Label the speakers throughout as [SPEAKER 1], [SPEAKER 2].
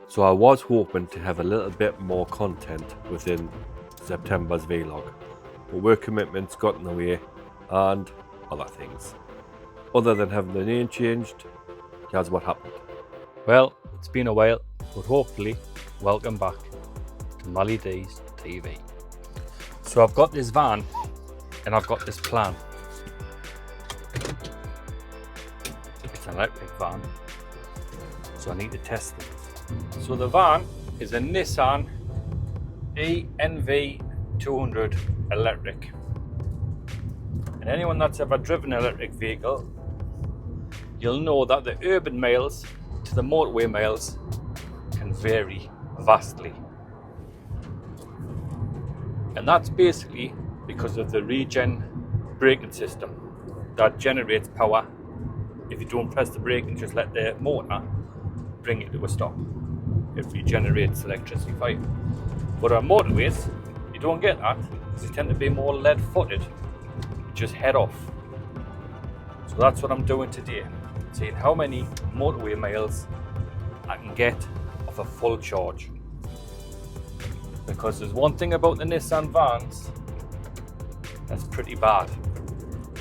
[SPEAKER 1] So I was hoping to have a little bit more content within September's vlog, but work commitments got in the way and other things. Other than having the name changed, here's what happened.
[SPEAKER 2] Well, it's been a while, but hopefully, welcome back to Mally D's TV. So I've got this van and I've got this plan. It's an electric van, so I need to test it. So the van is a Nissan ENV200 electric. And anyone that's ever driven an electric vehicle, you'll know that the urban miles to the motorway miles can vary vastly. And that's basically because of the regen braking system that generates power. If you don't press the brake and just let the motor bring it to a stop, it regenerates electricity for you. But on motorways, you don't get that because they tend to be more lead-footed. You just head off. So that's what I'm doing today, seeing how many motorway miles I can get off a full charge. Because there's one thing about the Nissan vans that's pretty bad.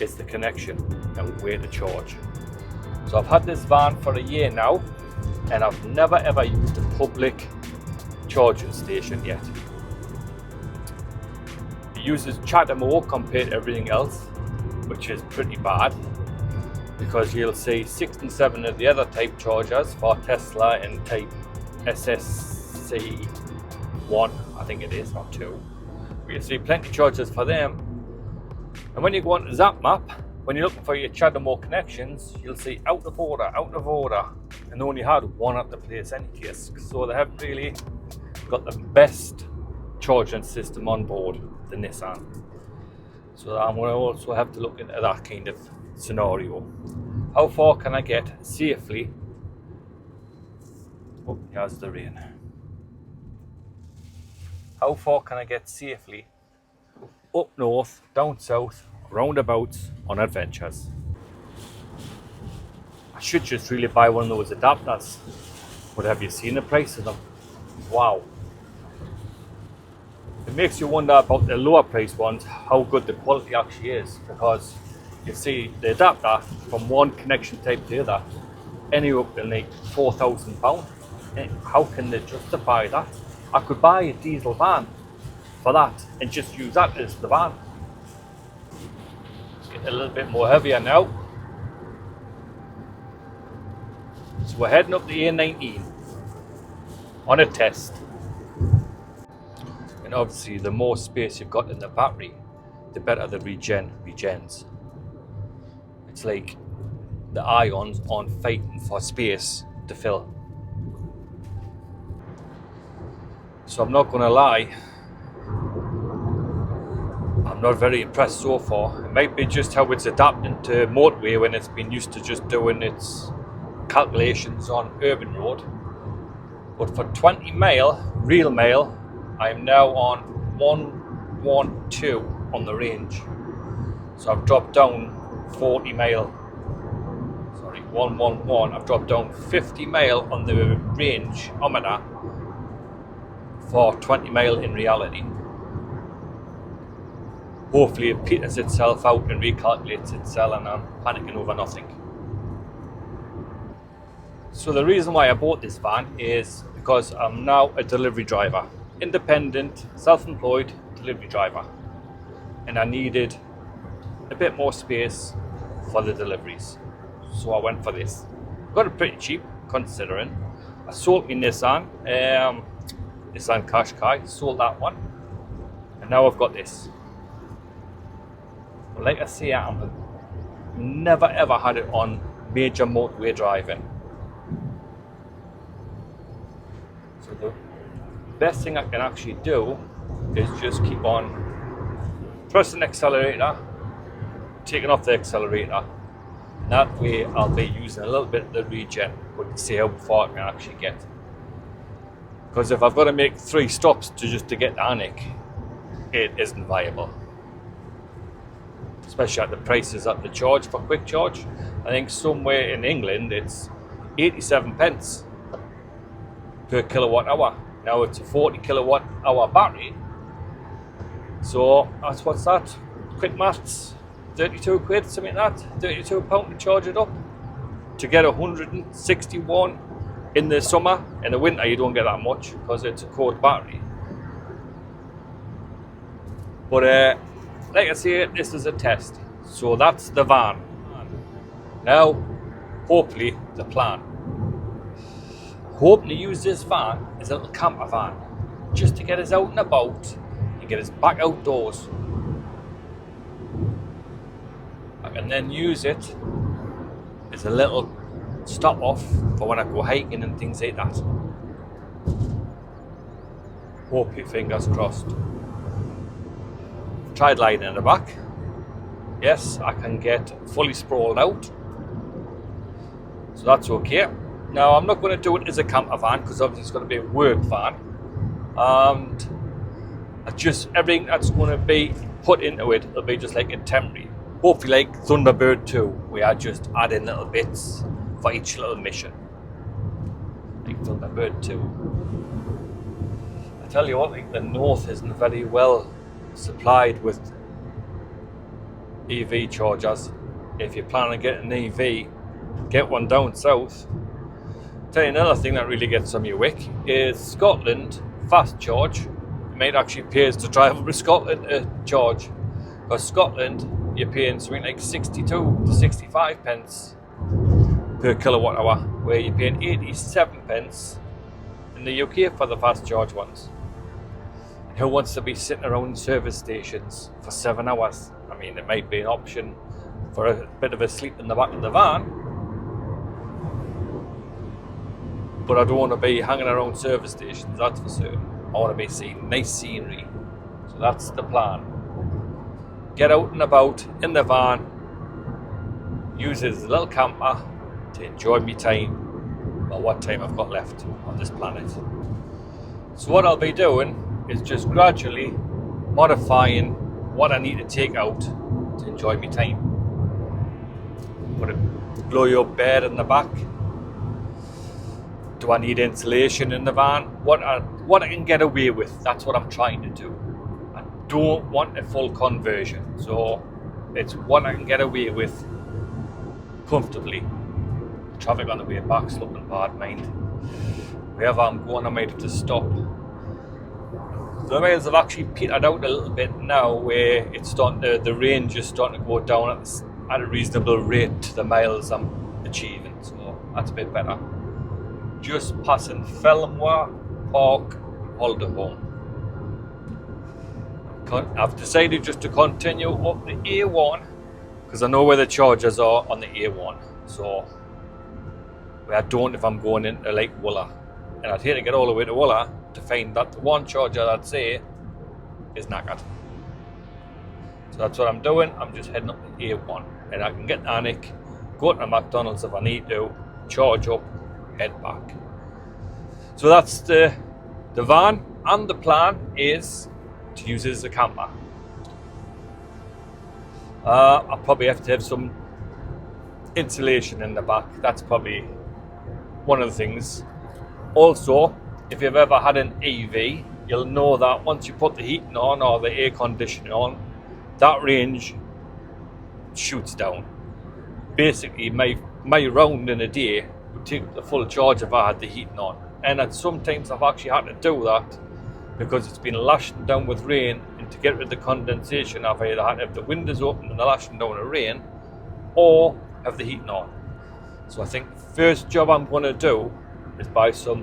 [SPEAKER 2] It's the connection and where to charge. So I've had this van for a year now, and I've never ever used a public charging station yet. It uses CHAdeMO compared to everything else, which is pretty bad, because you'll see 6 and 7 of the other type chargers for Tesla and type SSC1, I think it is, or 2. But you see plenty of chargers for them. And when you go onto ZapMap, when you're looking for your CHAdeMO connections, you'll see out of order, and they only had one at the place any case. So they haven't really got the best charging system on board, the Nissan. So I'm going to also have to look into that kind of scenario. How far can I get safely? Oh, here's the rain. How far can I get safely up north, down south, roundabouts on adventures? I should just really buy one of those adapters, but have you seen the price of them? Wow. It makes you wonder about the lower price ones, how good the quality actually is, because you see the adapter from one connection type to the other, anywhere up to like £4,000. How can they justify that? I could buy a diesel van for that and just use that as the van. It's getting a little bit more heavier now. So we're heading up the A19 on a test. And obviously the more space you've got in the battery, the better the regens. It's like the ions aren't fighting for space to fill. So I'm not going to lie, I'm not very impressed so far. It might be just how it's adapting to motorway when it's been used to just doing its calculations on urban road. But for 20 mile, real mile, I am now on 112 on the range. So I've dropped down 111. I've dropped down 50 mile on the range-ometer for 20 mile in reality. Hopefully it peters itself out and recalculates itself, and I'm panicking over nothing. So the reason why I bought this van is because I'm now a delivery driver. Independent, self-employed delivery driver. And I needed a bit more space for the deliveries. So I went for this. Got it pretty cheap considering. I sold my Nissan Qashqai, sold that one. And now I've got this. But like I say, I've never ever had it on major motorway driving. So the best thing I can actually do is just keep on pressing the accelerator, taking off the accelerator. And that way I'll be using a little bit of the regen, but to see how far I can actually get. Because if I've got to make 3 stops to get to Alnwick, it isn't viable. Especially at the prices at the charge for quick charge. I think somewhere in England it's 87 pence per kilowatt hour. Now it's a 40 kilowatt hour battery, so that's what's that? Quick maths, 32 quid, something like that, £32 to charge it up. To get 161 in the summer. In the winter you don't get that much because it's a cold battery. But like I say, this is a test. So that's the van. Now, hopefully, the plan. Hoping to use this van as a little camper van, just to get us out and about and get us back outdoors. I can then use it as a little stop off for when I go hiking and things like that. Hope your fingers crossed. Tried lying in the back. Yes, I can get fully sprawled out, so that's okay. Now I'm not going to do it as a camper van because obviously it's going to be a work van, and everything that's going to be put into it will be just like a temporary. Hopefully like Thunderbird 2, we are just adding little bits for each little mission. Like Thunderbird 2. I tell you what, like the north isn't very well supplied with EV chargers. If you're planning on getting an EV, get one down south. Tell you another thing that really gets on your wick is Scotland fast charge. It might actually pay us to travel to Scotland to charge, because Scotland you're paying something like 62 to 65 pence per kilowatt hour, where you're paying 87 pence in the UK for the fast charge ones. And who wants to be sitting around service stations for 7 hours? I mean, it might be an option for a bit of a sleep in the back of the van, but I don't want to be hanging around service stations, that's for certain. I want to be seeing nice scenery. So that's the plan. Get out and about in the van, use it as a little camper to enjoy me time, or what time I've got left on this planet. So what I'll be doing is just gradually modifying what I need to take out to enjoy me time. Put a blow up bed in the back. Do I need insulation in the van? What I can get away with, that's what I'm trying to do. I don't want a full conversion, so it's what I can get away with comfortably. Traffic on the way back's looking bad, mind. Wherever I'm going, I might have to stop. The miles have actually petered out a little bit now, where it's starting to, the range is starting to go down at a reasonable rate to the miles I'm achieving, so that's a bit better. Just passing Felmore Park, Alderhome. I've decided just to continue up the A1 because I know where the chargers are on the A1, so I don't if I'm going into like Wooler, and I'd hate to get all the way to Wooler to find that the one charger I'd say is knackered. So that's what I'm doing. I'm just heading up the A1, and I can get to Alnwick, go to McDonald's if I need to, charge up, head back. So that's the van, and the plan is to use it as a camper. I'll probably have to have some insulation in the back. That's probably one of the things. Also, if you've ever had an EV, you'll know that once you put the heating on or the air conditioning on, that range shoots down. Basically, my round in a day would take the full charge if I had the heating on. And sometimes I've actually had to do that because it's been lashing down with rain, and to get rid of the condensation I've either had to have the windows open and the lashing down of rain, or have the heating on. So I think the first job I'm going to do is buy some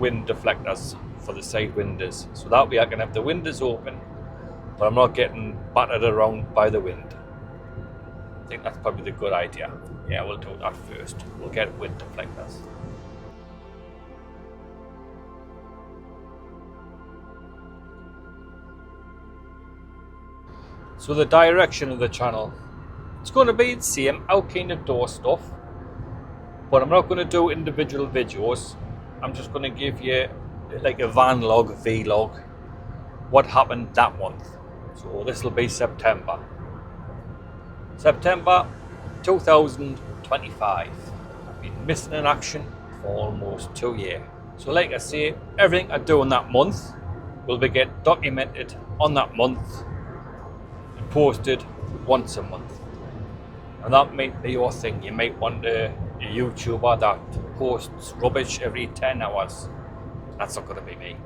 [SPEAKER 2] wind deflectors for the side windows, so that way I can have the windows open but I'm not getting battered around by the wind. I think that's probably the good idea. Yeah, we'll do that first. We'll get wind deflectors. So the direction of the channel, it's going to be the same, out kind of door stuff, but I'm not going to do individual videos. I'm just going to give you like a van log, vlog, what happened that month. So this will be September 2025. I've been missing in action almost 2 years. So like I say, everything I do in that month will be get documented on that month and posted once a month. And that might be your thing. You might want a YouTuber that posts rubbish every 10 hours. That's not going to be me.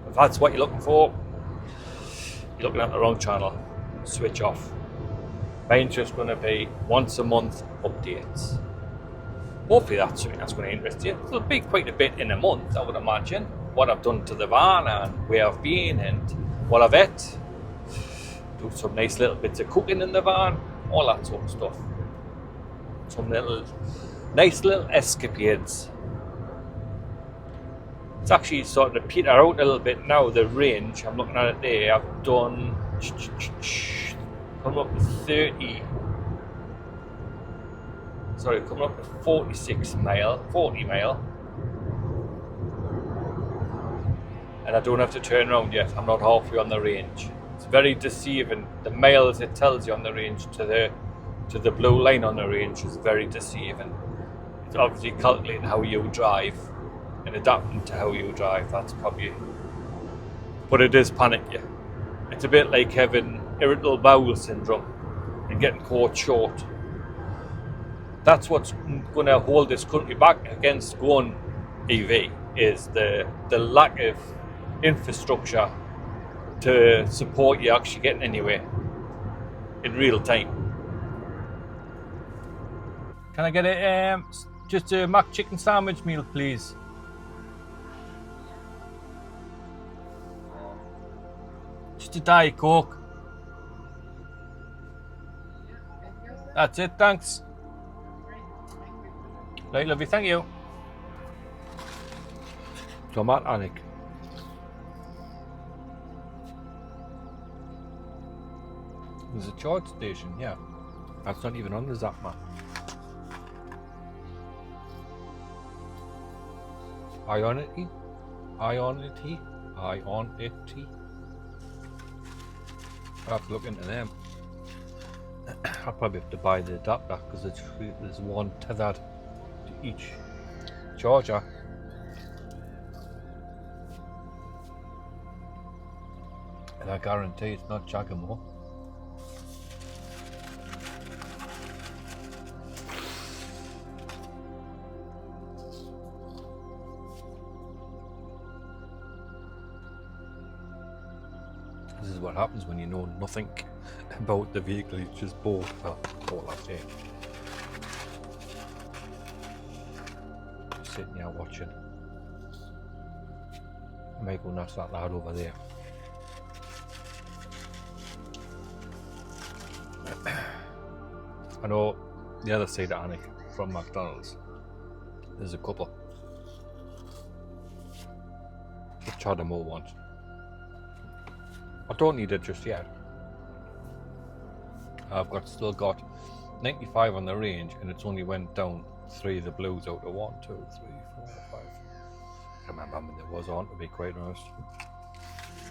[SPEAKER 2] If that's what you're looking for, you're looking at the wrong channel. Switch off. Mine's just going to be once a month updates. Hopefully that's something that's going to interest you. It'll be quite a bit in a month, I would imagine. What I've done to the van and where I've been and what I've ate. Do some nice little bits of cooking in the van, all that sort of stuff. Some nice little escapades. It's actually starting to peter out a little bit now, the range. I'm looking at it there. I've done coming up to 30. Sorry, coming up to 40 mile. And I don't have to turn around yet. I'm not halfway on the range. It's very deceiving. The miles it tells you on the range to the blue line on the range is very deceiving. It's obviously calculating how you drive and adapting to how you drive. That's probably, but it is panic you. It's a bit like having irritable bowel syndrome and getting caught short. That's what's going to hold this country back against going EV, is the lack of infrastructure to support you actually getting anywhere in real time. Can I get just a mac chicken sandwich meal, please? Just a Diet Coke. That's it, thanks. Right, lovely, thank you. Tomat Anik. There's a charge station, yeah. That's not even on the Zap map. Ionity? I'll have to look into them. I'll probably have to buy the adapter because there's one tethered to each charger. And I guarantee it's not Jagamo. This is what happens when you know nothing about the vehicle you just bought. All I say. Just sitting here watching. I might go and ask that lad over there. I know the other side of Anik from McDonald's. There's a couple. Which I more want. I don't need it just yet. I've still got 95 on the range, and it's only went down 3 of the blues out of 1, 2, 3, 4, 5. I can't remember how many there was on, to be quite honest.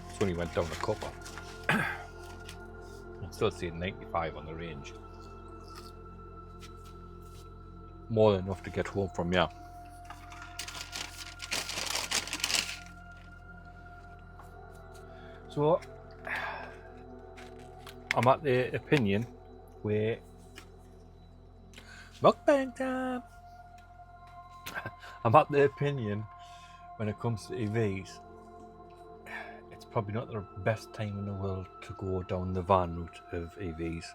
[SPEAKER 2] It's only went down a couple. I'm still seeing 95 on the range. More than enough to get home from, yeah. So I'm at the opinion where mukbang time. I'm at the opinion when it comes to EVs, it's probably not the best time in the world to go down the van route of EVs.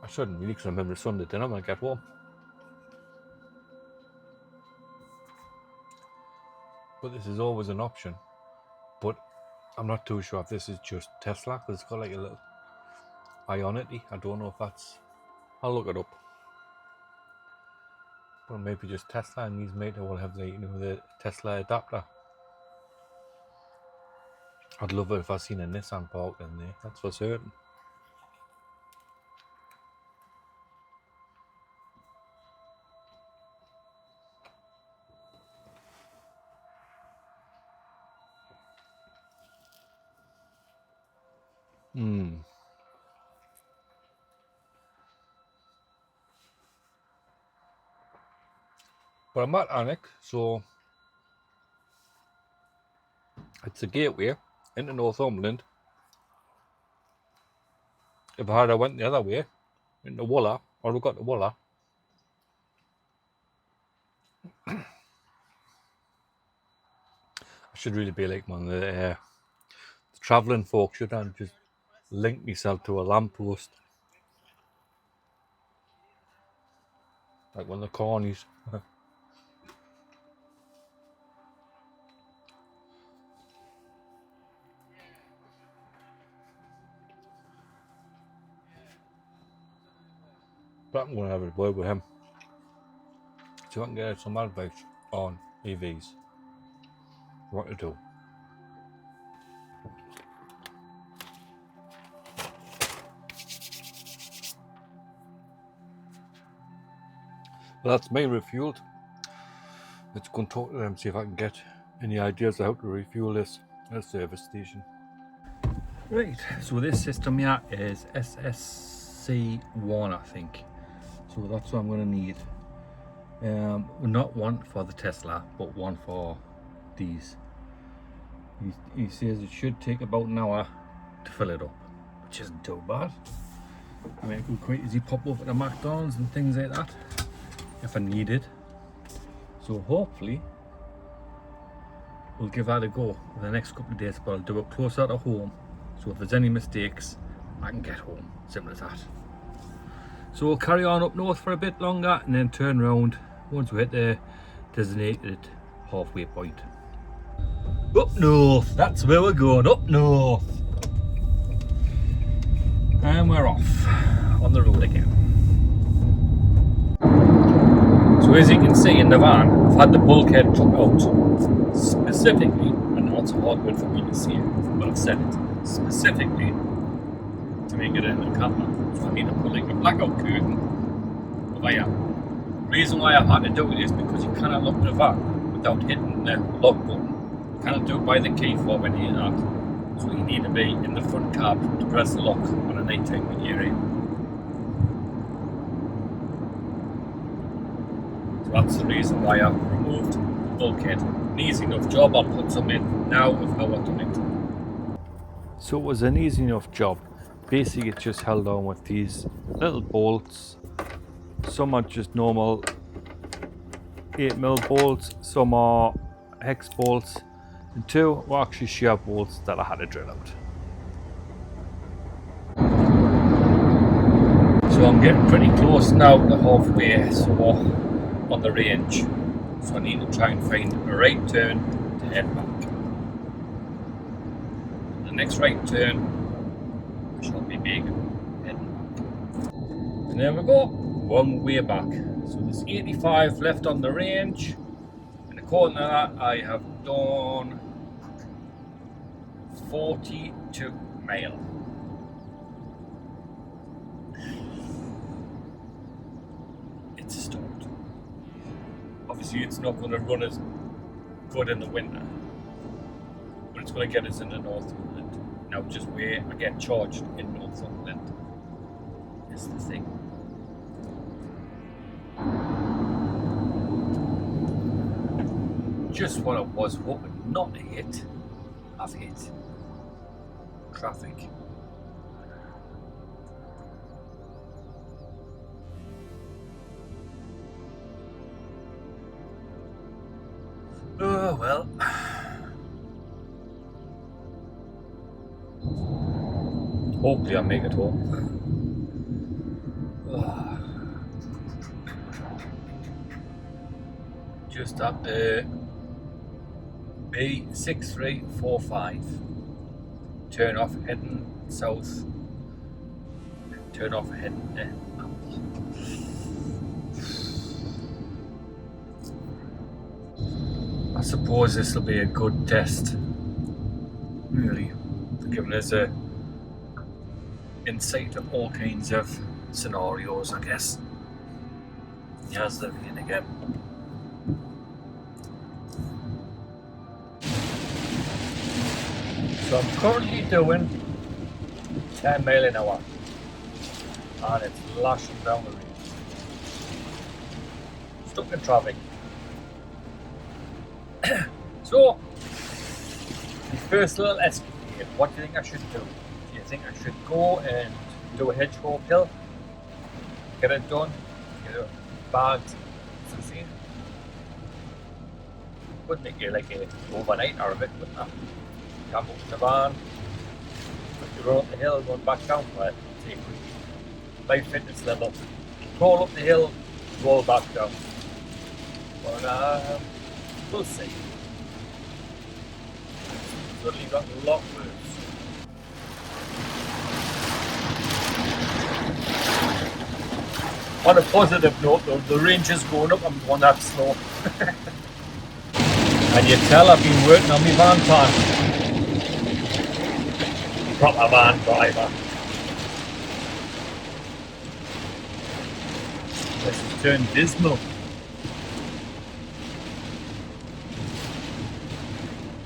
[SPEAKER 2] I shouldn't really, because I remember Sunday dinner when I get home. But this is always an option. But I'm not too sure if this is just Tesla, because it's got like a little Ionity. I don't know if that's... I'll look it up. Or maybe just Tesla, and these mate will have the, the Tesla adapter. I'd love it if I seen a Nissan parked in there, that's for certain. But I'm at Alnwick, so it's a gateway into Northumberland. If I had went the other way, into Wooler, or we got to Wooler, I should really be like one of the travelling folk, should I just link myself to a lamppost. Like one of the cornies. But I'm going to have a word with him. So I can get some advice on EVs. What to do. Well, that's me refueled. Let's go and talk to them, see if I can get any ideas of how to refuel this at a service station. Right, so this system here is SSC1, I think. So that's what I'm going to need. Not one for the Tesla, but one for these. He says it should take about an hour to fill it up, which isn't too bad. I mean, it could quite easily pop over to McDonald's and things like that if I need it. So hopefully we'll give that a go for the next couple of days, but I'll do it closer to home. So if there's any mistakes, I can get home. Simple as that. So we'll carry on up north for a bit longer and then turn around once we hit the designated halfway point. Up north, that's where we're going, up north. And we're off on the road again. So as you can see in the van, I've had the bulkhead took out specifically, and now it's a hard word for me to say, but I've said it, specifically to make it in a camper. So I need to put like a blackout curtain over here. The reason why I've had to do it is because you cannot lock the van without hitting the lock button. You cannot do it by the key fob or any of that. So you need to be in the front cab to press the lock on a night time when you're in. So that's the reason why I've removed the bulkhead. An easy enough job, I'll put some in now if I want to it.
[SPEAKER 1] So it was an easy enough job. Basically it's just held on with these little bolts. Some are just normal 8mm bolts, some are hex bolts, and two were actually shear bolts that I had to drill out.
[SPEAKER 2] So I'm getting pretty close now to halfway, so on the range. So I need to try and find a right turn to head back. The next right turn, which will be big, heading back. And there we go, one way back. So there's 85 left on the range, and according to that, I have done 42 miles. It's a start. Obviously, it's not going to run as good in the winter, but it's going to get us into Northumberland. Now, just where I get charged in Northumberland is the thing. Just what I was hoping not to hit, I've hit. Traffic. Oh well. Hopefully I'll make it home. Just at the B6345. Turn off heading south. Turn off heading Apple. I suppose this will be a good test, really, for giving us a insight of all kinds of scenarios, I guess. Here's the rain again. So I'm currently doing 10 miles an hour, and it's lashing down the road. Stuck in traffic. So, the first little escape, what do you think I should do? Do you think I should go and do a hedgerow hill, get it done, get it bagged, succeed? Would make it like a overnight or a bit, wouldn't it? Camp up in the van, put you run up the hill, run back down, but take my fitness level, crawl up the hill, roll back down. But we'll see. Certainly got a lot worse. On a positive note though, the range is going up, I'm going that slow. And you tell I've been working on my van time. Proper van driver. This has turned dismal.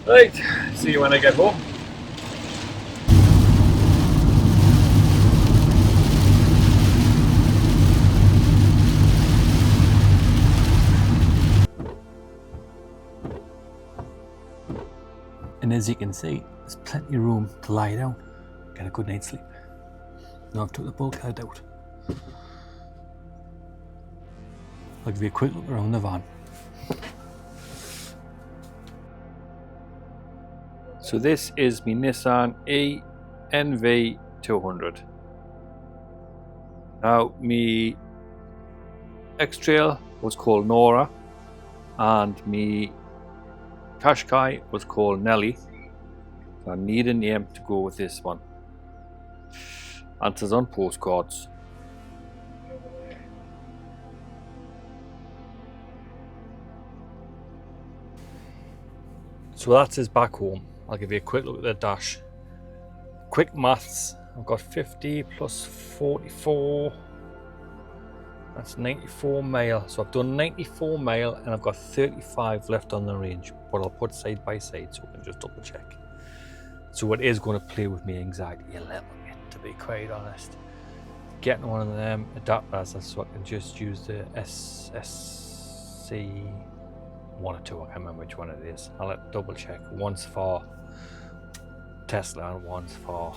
[SPEAKER 2] Right, see you when I get home.
[SPEAKER 3] And as you can see, there's plenty of room to lie down, get a good night's sleep. Now I've took the bulkhead out. I'll give you a quick look around the van.
[SPEAKER 2] So this is my Nissan NV200. Now my X-Trail was called Nora and my Qashqai was called Nelly. So I need a name to go with this one. Answers on postcards. So that's his back home. I'll give you a quick look at the dash. Quick maths. I've got 50 plus 44. That's 94 mile. So I've done 94 mile and I've got 35 left on the range. But I'll put side by side so we can just double check. So it is going to play with me anxiety a little bit, to be quite honest. Getting one of them adapters so I can just use the SSC 1 or 2, I can't remember which one it is. I'll double check. One's for Tesla and one's for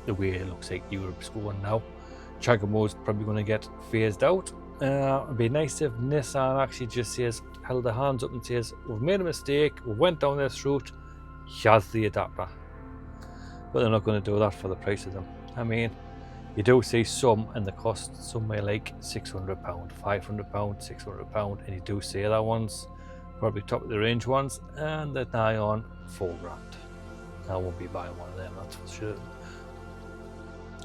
[SPEAKER 2] the way it looks like Europe's going now. Chagamo's probably going to get phased out. It'd be nice if Nissan actually just says, held their hands up and says, we've made a mistake, we went down this route, here's the adapter. But they're not going to do that for the price of them. I mean, you do see some and the cost somewhere like £600, £500, £600, and you do see other ones, probably top of the range ones, and they're nigh on £4,000. I won't be buying one of them, that's for sure.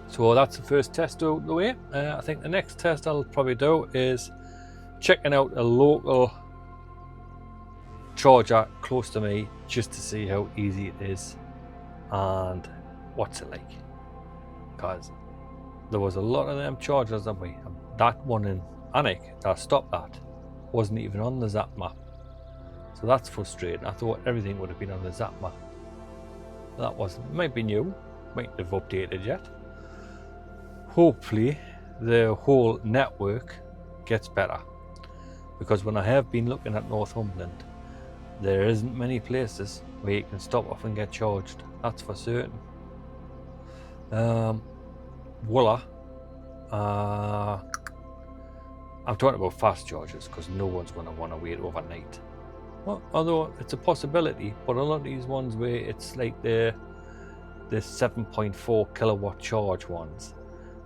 [SPEAKER 2] So that's the first test out the way. I think the next test I'll probably do is checking out a local charger close to me just to see how easy it is and what's it like. Because there was a lot of them chargers on me. That one in Anik that stopped that wasn't even on the Zap map. So that's frustrating. I thought everything would have been on the Zap map. That wasn't. It might be new, might have updated yet. Hopefully the whole network gets better, because when I have been looking at Northumberland, there isn't many places where you can stop off and get charged, that's for certain. Voila. I'm talking about fast chargers because no one's going to want to wait overnight. Well, although it's a possibility, but a lot of these ones where it's like the 7.4 kilowatt charge ones,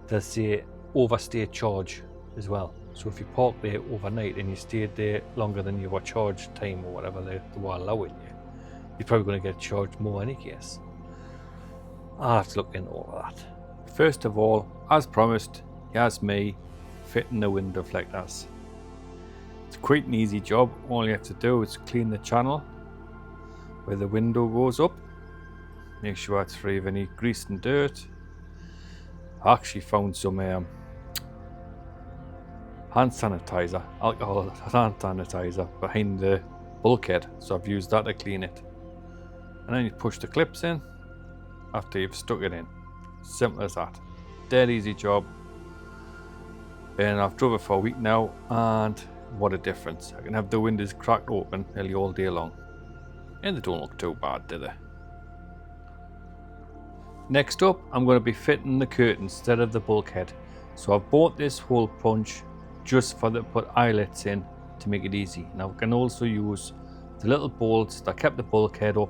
[SPEAKER 2] they say overstay charge as well. So if you park there overnight and you stayed there longer than your charge time or whatever they were allowing you, you're probably going to get charged more in any case. I'll have to look into all of that. First of all, as promised, here's me fitting the window deflectors. It's quite an easy job. All you have to do is clean the channel where the window goes up. Make sure it's free of any grease and dirt. I actually found some hand sanitizer, alcohol hand sanitizer behind the bulkhead, so I've used that to clean it. And then you push the clips in after you've stuck it in. Simple as that. Dead easy job. And I've drove it for a week now, and what a difference. I can have the windows cracked open nearly all day long. and they don't look too bad, do they? Next up, I'm going to be fitting the curtain instead of the bulkhead. So I've bought this hole punch just for the put eyelets in to make it easy. Now I can also use the little bolts that kept the bulkhead up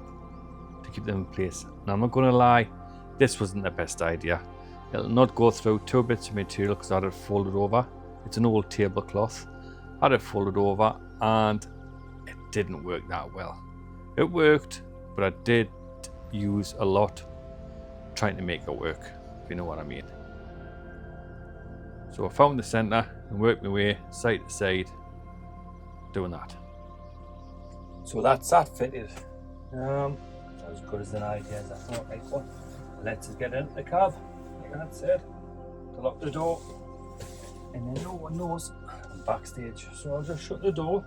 [SPEAKER 2] to keep them in place. Now I'm not going to lie, this wasn't the best idea. It'll not go through 2 bits of material because I had it folded over. It's an old tablecloth. I had it folded over and it didn't work that well. It worked, but I did use a lot trying to make it work, if you know what I mean. So I found the centre and worked my way side to side doing that.
[SPEAKER 3] So that's that fitted. As good as an idea as I thought. Right, well, let's get into the cab. Like I said, to lock the door, and then no one knows I'm backstage. So I'll just shut the door.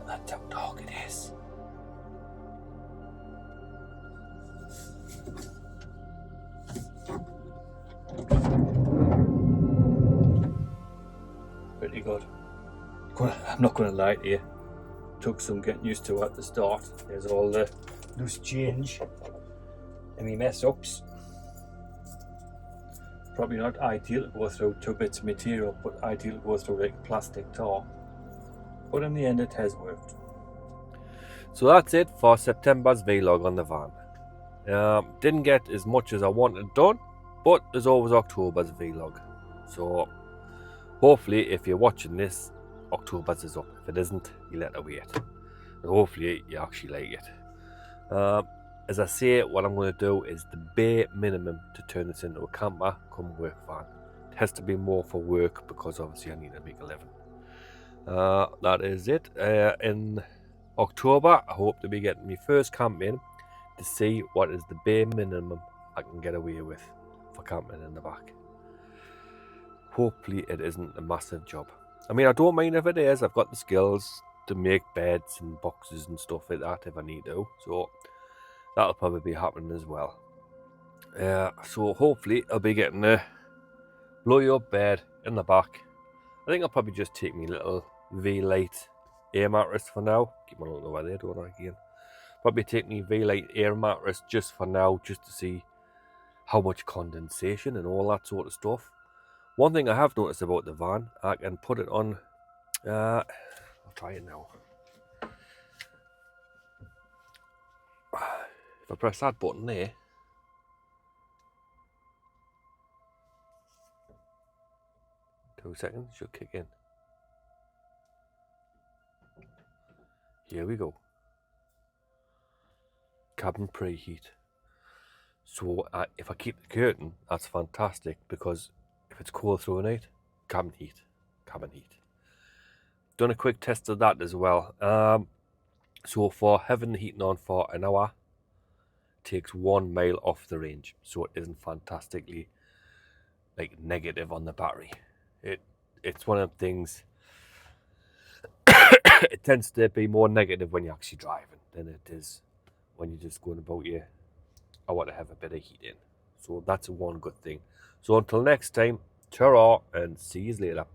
[SPEAKER 3] That's how dark it is. Pretty good. I'm not going to lie to you. Took some getting used to at the start. There's all the loose change and me mess ups. Probably not ideal to go through 2 bits of material, but ideal to go through like plastic tar. But in the end, it has worked.
[SPEAKER 1] So that's it for September's vlog on the van. Didn't get as much as I wanted done, but there's always October's vlog. So hopefully, if you're watching this, October's is up. If it isn't, you let it wait. And hopefully you actually like it. As I say, what I'm going to do is the bare minimum to turn this into a camper come work van. It has to be more for work because obviously I need to make a living. That is it. In October, I hope to be getting my first camp in to see what is the bare minimum I can get away with for camping in the back. Hopefully it isn't a massive job. I mean, I don't mind if it is. I've got the skills to make beds and boxes and stuff like that if I need to. So that'll probably be happening as well. So hopefully I'll be getting a blow up bed in the back. I think I'll probably just take my little V-Lite air mattress for now. Keep my little over there, don't I, again? Probably take my V-Lite air mattress just for now, just to see how much condensation and all that sort of stuff. One thing I have noticed about the van, I can put it on, I'll try it now. If I press that button there, two seconds, should kick in. Here we go. Cabin preheat. So if I keep the curtain, that's fantastic because if it's cold through the night, cabin heat. Done a quick test of that as well. So for having the heating on for an hour, takes 1 mile off the range. So it isn't fantastically like negative on the battery. It's one of the things. It tends to be more negative when you're actually driving than it is when you're just going about I want to have a bit of heat in. So that's one good thing. So until next time, ta-ra and see you later.